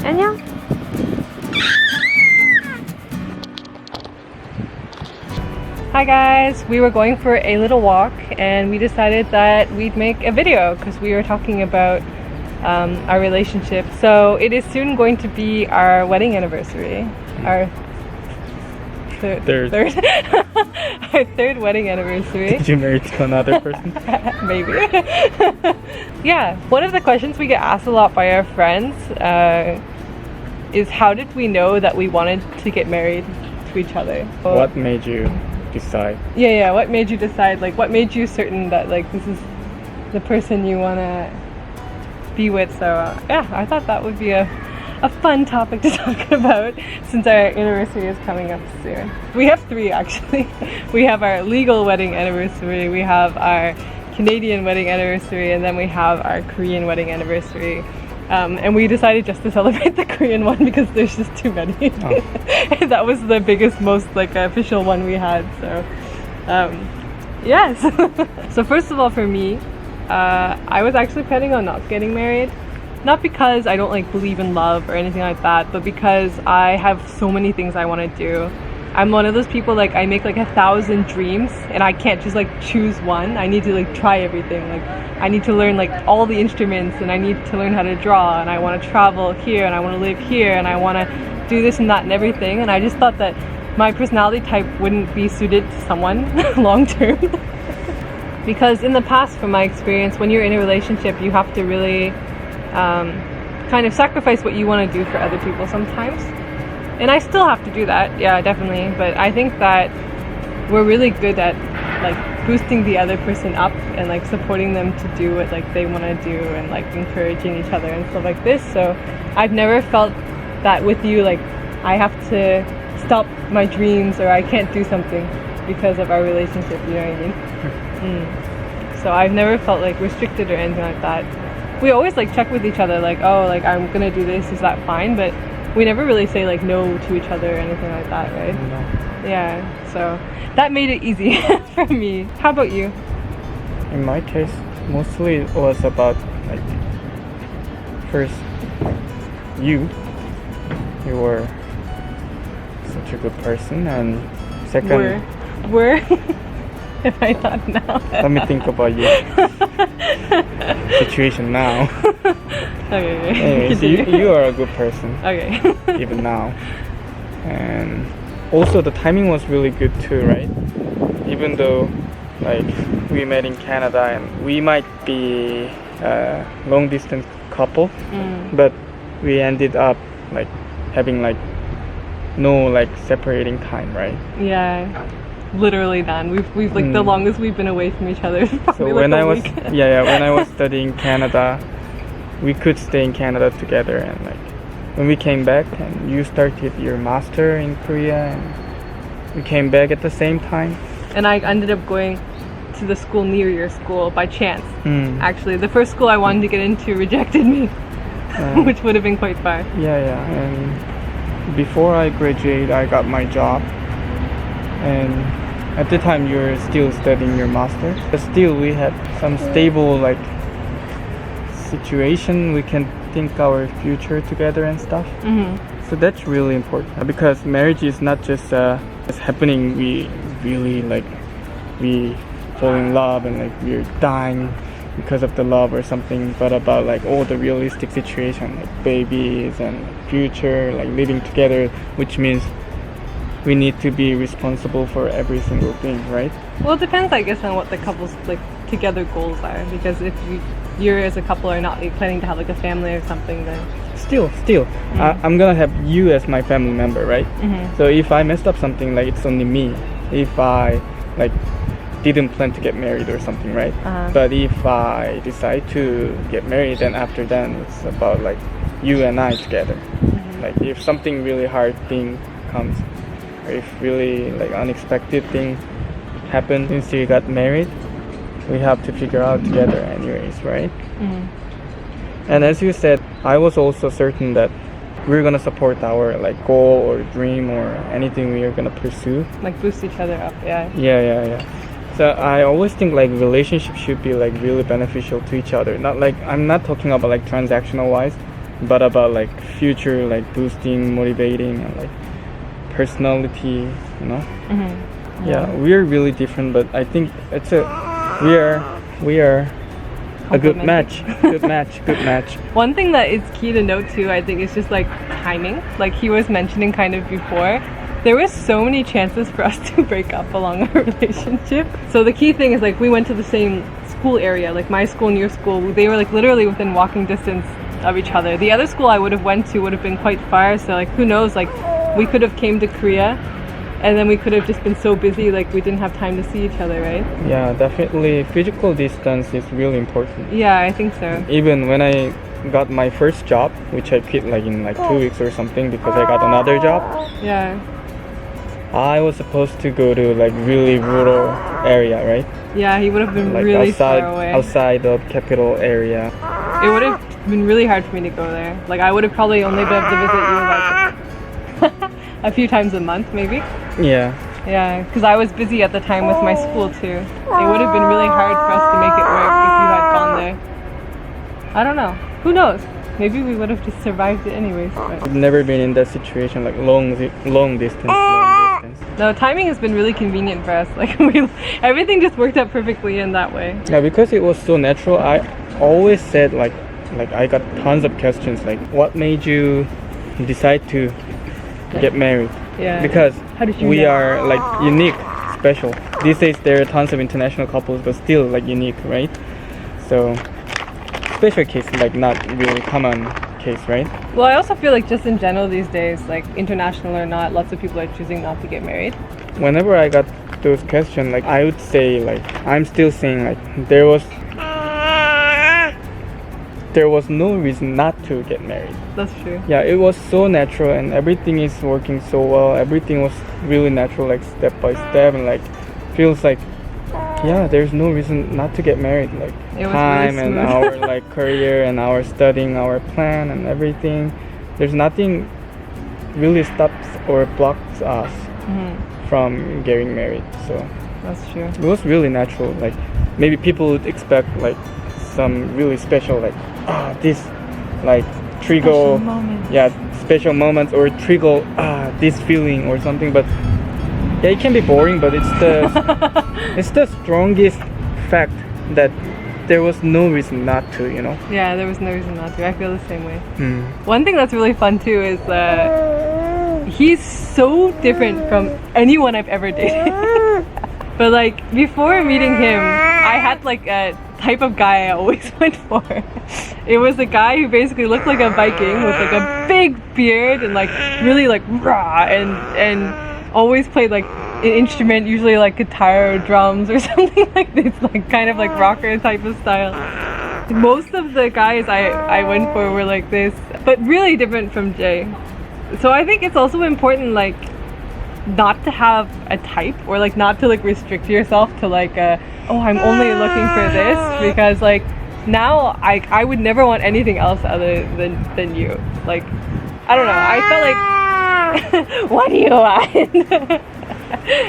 안녕. Hi guys, we were going for a little walk and we decided that we'd make a video because we were talking about our relationship. So it is soon going to be our wedding anniversary. Our third our third wedding anniversary. Did you marry to another person? Maybe. Yeah, one of the questions we get asked a lot by our friends is how did we know that we wanted to get married to each other? What made you decide? Yeah, what made you decide, like what made you certain that like this is the person you want to be with? So yeah, I thought that would be a fun topic to talk about since our anniversary is coming up soon. We have three actually. We have our legal wedding anniversary, we have our Canadian wedding anniversary, and then we have our Korean wedding anniversary. And we decided just to celebrate the Korean one because there's just too many. Oh. And that was the biggest, most like official one we had. So yes. So first of all, for me, I was actually planning on not getting married. Not because I don't like believe in love or anything like that, but because I have so many things I want to do. I'm one of those people, like I make like 1,000 dreams and I can't just like choose one. I need to like try everything. Like I need to learn like all the instruments and I need to learn how to draw and I want to travel here and I want to live here and I want to do this and that and everything. And I just thought that my personality type wouldn't be suited to someone long term. Because in the past, from my experience, when you're in a relationship, you have to really kind of sacrifice what you want to do for other people sometimes. And I still have to do that, yeah, definitely. But I think that we're really good at like boosting the other person up and like supporting them to do what like they want to do and like encouraging each other and stuff like this. So I've never felt that with you, like I have to stop my dreams or I can't do something because of our relationship, you know what I mean? So I've never felt like restricted or anything like that. We always like check with each other, like, oh, like I'm gonna do this, is that fine? But we never really say like no to each other or anything like that, right? No. Yeah, so that made it easy for me. How about you? In my case, mostly it was about like first you were such a good person, and second Were if I thought now. Let me think about you. Situation now. Okay. Anyways, you are a good person. Okay. Even now. And also the timing was really good too, right? Even though like we met in Canada and we might be a long distance couple, but we ended up like having like no like separating time, right? Yeah. Literally none. We've like the longest we've been away from each other is probably so like when a I was week. when I was studying Canada, we could stay in Canada together, and like when we came back and you started your master in Korea and we came back at the same time. And I ended up going to the school near your school by chance. Actually, the first school I wanted to get into rejected me, which would have been quite far. Yeah. And before I graduated, I got my job. And at the time you were still studying your master, but still we had some stable like situation, we can think our future together and stuff. So that's really important because marriage is not just it's happening, we really like we fall in love and like we're dying because of the love or something, but about like all the realistic situation like babies and future, like living together, which means we need to be responsible for every single thing, right? Well, it depends, I guess, on what the couple's like together goals are. Because if you're as a couple are not like, planning to have like a family or something, then still, I'm gonna have you as my family member, right? So if I messed up something, like it's only me. If I like didn't plan to get married or something, right? But if I decide to get married, then after that it's about like you and I together. Like if something really hard thing comes, if really like unexpected thing happened since you got married, we have to figure out together anyways, right? And as you said, I was also certain that we're gonna support our like goal or dream or anything we are gonna pursue, like boost each other up. Yeah. So I always think like relationships should be like really beneficial to each other. Not like, I'm not talking about like transactional wise, but about like future, like boosting, motivating, and like personality, you know. Yeah, we're really different, but I think we are a good match. Good match. One thing that is key to note too, I think, is just like timing. Like he was mentioning kind of before, there was so many chances for us to break up along our relationship. So the key thing is like we went to the same school area, like my school and your school. They were like literally within walking distance of each other. The other school I would have went to would have been quite far, so like who knows, like we could have came to Korea and then we could have just been so busy, like we didn't have time to see each other, right? Yeah, definitely physical distance is really important. Yeah, I think so. Even when I got my first job, which I quit like in like 2 weeks or something because I got another job. Yeah. I was supposed to go to like really rural area, right? Yeah, he would have been like really outside, far away. outside of capital area. It would have been really hard for me to go there. Like I would have probably only been able to visit you like a few times a month, maybe. Yeah. Yeah, because I was busy at the time with my school too. It would have been really hard for us to make it work if you had gone there. I don't know. Who knows? Maybe we would have just survived it anyways. But I've never been in that situation, like long distance. no, timing has been really convenient for us. Like everything just worked out perfectly in that way. Yeah, because it was so natural. I always said like I got tons of questions like, what made you decide to get married? Yeah. Because How did you we know? are like unique, special. These days there are tons of international couples, but still like unique, right? So special case, like not really common case, right? Well, I also feel like just in general these days, like international or not, lots of people are choosing not to get married. Whenever I got those questions, like I would say, like I'm still saying, like there was no reason not to get married. That's true. Yeah, it was so natural and everything is working so well. Everything was really natural, like step by step, and like feels like, yeah, there's no reason not to get married. Like It was time really and smooth. our like career and our studying, our plan and everything. There's nothing really stops or blocks us from getting married. So That's true. it was really natural. Like maybe people would expect like some really special, like this like trigger, special moments or trigger this feeling or something. But yeah, it can be boring, but it's the it's the strongest fact that there was no reason not to, you know. Yeah, there was no reason not to. I feel the same way. Mm. One thing that's really fun too is that he's so different from anyone I've ever dated. But like before meeting him, I had like a type of guy I always went for. It was a guy who basically looked like a Viking with like a big beard and like really like raw and always played like an instrument, usually like guitar or drums or something like this, like kind of like rocker type of style. Most of the guys I went for were like this, but really different from Jay. So I think it's also important like not to have a type or like not to like restrict yourself to like oh, I'm only looking for this, because like now I would never want anything else other than you. Like I don't know, I felt like what do you want?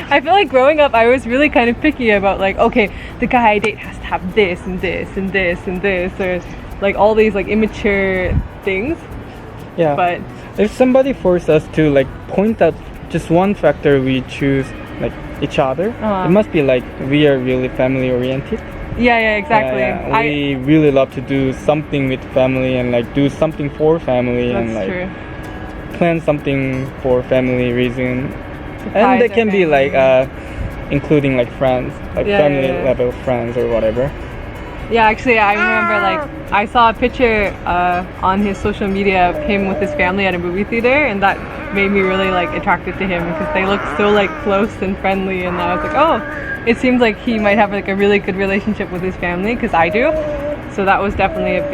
I feel like growing up I was really kind of picky about like, okay, the guy I date has to have this and this and this and this, or like all these like immature things. Yeah, but if somebody forced us to like point out just one factor we choose like each other, it must be like we are really family oriented. Yeah, exactly. Yeah. We really love to do something with family and like do something for family. That's and like true. Plan something for family reason. Surprise And they can our be like family. including like friends, like family level friends or whatever. Yeah, actually I remember like I saw a picture on his social media of him with his family at a movie theater, and that made me really like attracted to him because they looked so like close and friendly, and I was like, oh, it seems like he might have like a really good relationship with his family, because I do. So that was definitely a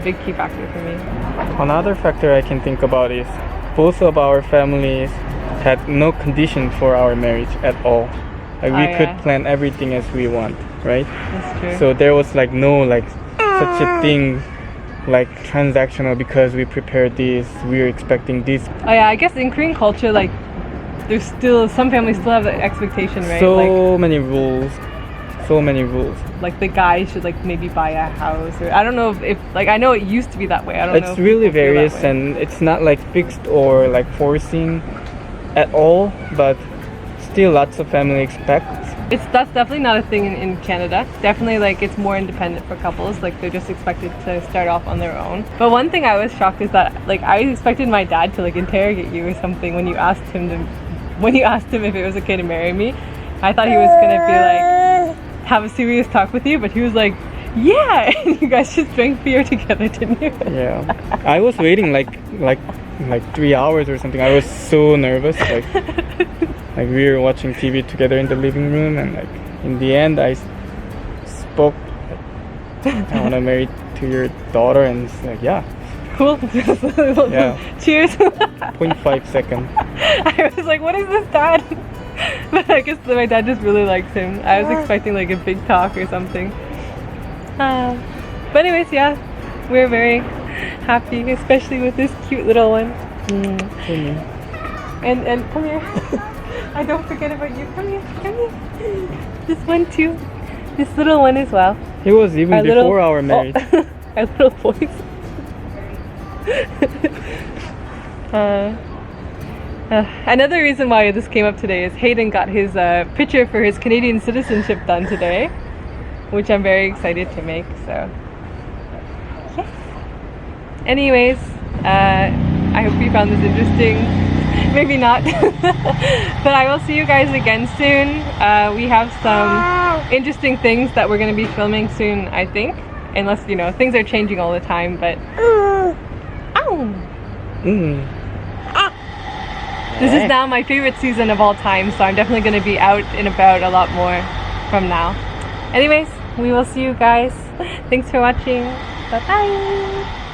big key factor for me. Another factor I can think about is both of our families had no condition for our marriage at all. Like we could plan everything as we want, right? That's true. So there was like no like such a thing like transactional because we prepared this, we're expecting this. Oh yeah, I guess in Korean culture, like there's still some families still have the expectation, right? So like, many rules, so many rules. Like the guy should like maybe buy a house, or I don't know if like I know it used to be that way. I don't know. It's if really people feel that various, way. and it's not like fixed or like forcing at all, but still lots of family expect. That's definitely not a thing in Canada. Definitely like it's more independent for couples. Like they're just expected to start off on their own. But one thing I was shocked is that like I expected my dad to like interrogate you or something when you asked him if it was okay to marry me. I thought he was gonna be like have a serious talk with you, but he was like, yeah, and you guys just drank beer together, didn't you? Yeah, I was waiting like 3 hours or something. I was so nervous. Like we were watching TV together in the living room, and like in the end, I spoke. Like, I want to marry to your daughter, and it's like, yeah, Cool. Yeah. Cheers. 0.5 second. I was like, what is this, Dad? But I guess my dad just really likes him. I was expecting like a big talk or something. But anyways, yeah, we're very happy, especially with this cute little one. And come here. I don't forget about you. Come here, come here. This one too. This little one as well. He was even before our marriage. Oh, our little boys. Another reason why this came up today is Hayden got his picture for his Canadian citizenship done today, which I'm very excited to make. So, yes. Anyways, I hope you found this interesting. Maybe not, but I will see you guys again soon. We have some interesting things that we're going to be filming soon, I think, unless things are changing all the time. But this is now my favorite season of all time, so I'm definitely going to be out and about a lot more from now. Anyways, we will see you guys. Thanks for watching. Bye bye.